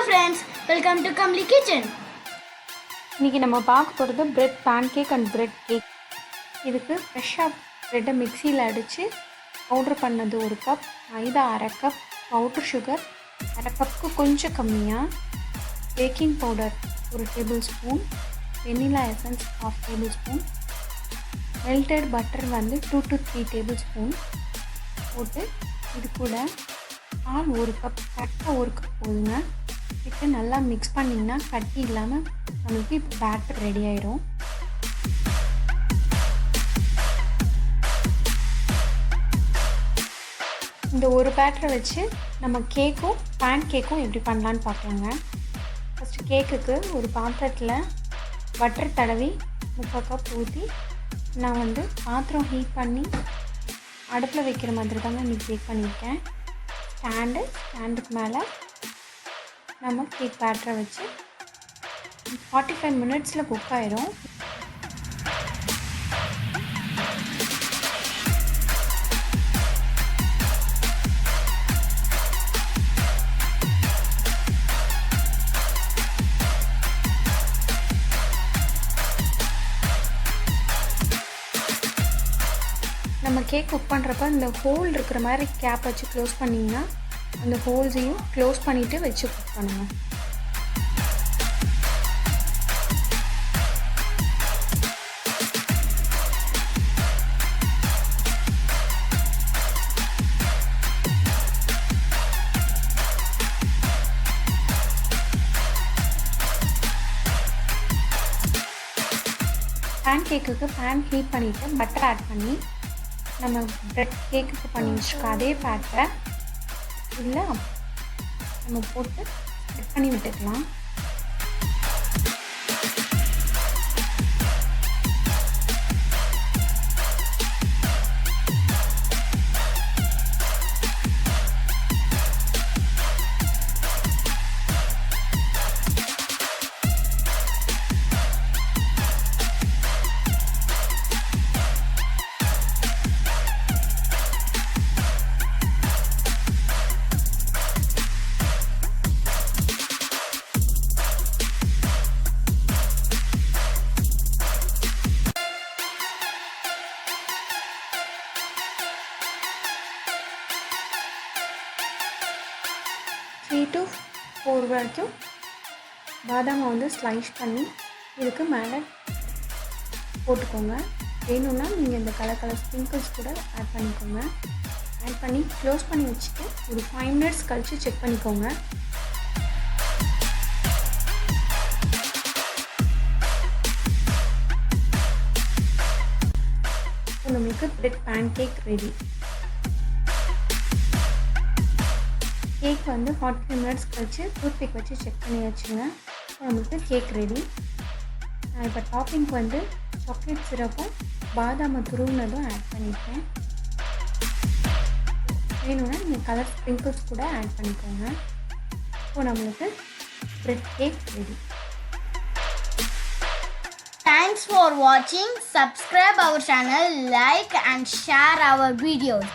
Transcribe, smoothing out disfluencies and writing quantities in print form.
friends, welcome to Kamali kitchen. இன்னைக்கு நம்ம பார்க்க போகிறது bread pancake and bread cake. இதுக்கு ஃப்ரெஷ்ஷாக ப்ரெட்டை மிக்சியில் அடித்து பவுட்ரு பண்ணது 1 cup, maida 1/2 cup, powder sugar 1/2 கப்புக்கு கொஞ்சம் கம்மியாக, baking powder 1 tablespoon, vanilla essence 1/2 tablespoon, melted butter 2 to 3 tablespoon போட்டு இது கூட பால் 1 கப், கரெக்டாக 1 கப் போதுங்க. இட்டு நல்லா மிக்ஸ் பண்ணிங்கன்னா கட்டி இல்லாமல் நம்மளுக்கு இப்போ பேட்டர் ரெடி ஆயிரும். இந்த ஒரு பேட்டரை வச்சு நம்ம கேக்கும் பேன் கேக்கும் எப்படி பண்ணலான்னு பார்க்கலாங்க. ஃபஸ்ட்டு கேக்குக்கு ஒரு பாத்திரத்தில் பட்டர் தடவி 3/4 கப் ஊற்றி நான் பாத்திரம் ஹீட் பண்ணி அடுப்பில் வைக்கிற மாதிரி தாங்க இன்றைக்கி பேக் பண்ணியிருக்கேன். ஸ்டாண்டுக்கு மேலே நம்ம கேக் பேட்டரை வச்சு 45 மினிட்ஸில் குக் ஆயிரும். நம்ம கேக் குக் பண்ணுறப்ப இந்த ஹோல் இருக்கிற மாதிரி கேப் வச்சு க்ளோஸ் பண்ணிங்கன்னா அந்த ஹோல்ஸையும் க்ளோஸ் பண்ணிவிட்டு வச்சு குக் பண்ணுங்கள். பேன் கேக்குக்கு பேன் ஹீட் பண்ணிவிட்டு பட்டர் ஆட் பண்ணி நம்ம பிரெட் கேக்குக்கு பண்ணி வச்சுருக்க அதே பேட்டரை இல்லை நம்ம போட்டு கட் பண்ணி விட்டுக்கலாம். த்ரீ to 4 வரைக்கும் பாதாமை ஸ்லைஸ் பண்ணி இதுக்கு மேலே போட்டுக்கோங்க. வேணும்னா நீங்கள் இந்த கலர் ஸ்ப்ரிங்கிள்ஸ் கூட ஆட் பண்ணிக்கோங்க. ஆட் பண்ணி க்ளோஸ் பண்ணி வச்சுட்டு ஒரு 5 மினிட்ஸ் கழித்து செக் பண்ணிக்கோங்க. நம்மளுக்கு bread pancake ready. Cake 45 minutes கழிச்சு டூத்பிக் வச்சு செக் பண்ணி வச்சுங்க. நம்மளுக்கு கேக் ரெடி. நான் இப்போ டாப்பிங்க்கு சாக்லேட் சிரப்பும் பாதாமை துருவினதும் ஆட் பண்ணியிருக்கேன். வேணும்னா நீங்கள் கலர் ஸ்ப்ரிங்கிள்ஸ் கூட ஆட் பண்ணிக்கோங்க. இப்போ நம்மளுக்கு bread cake ready. Thanks for watching. Subscribe our channel, like and share our videos.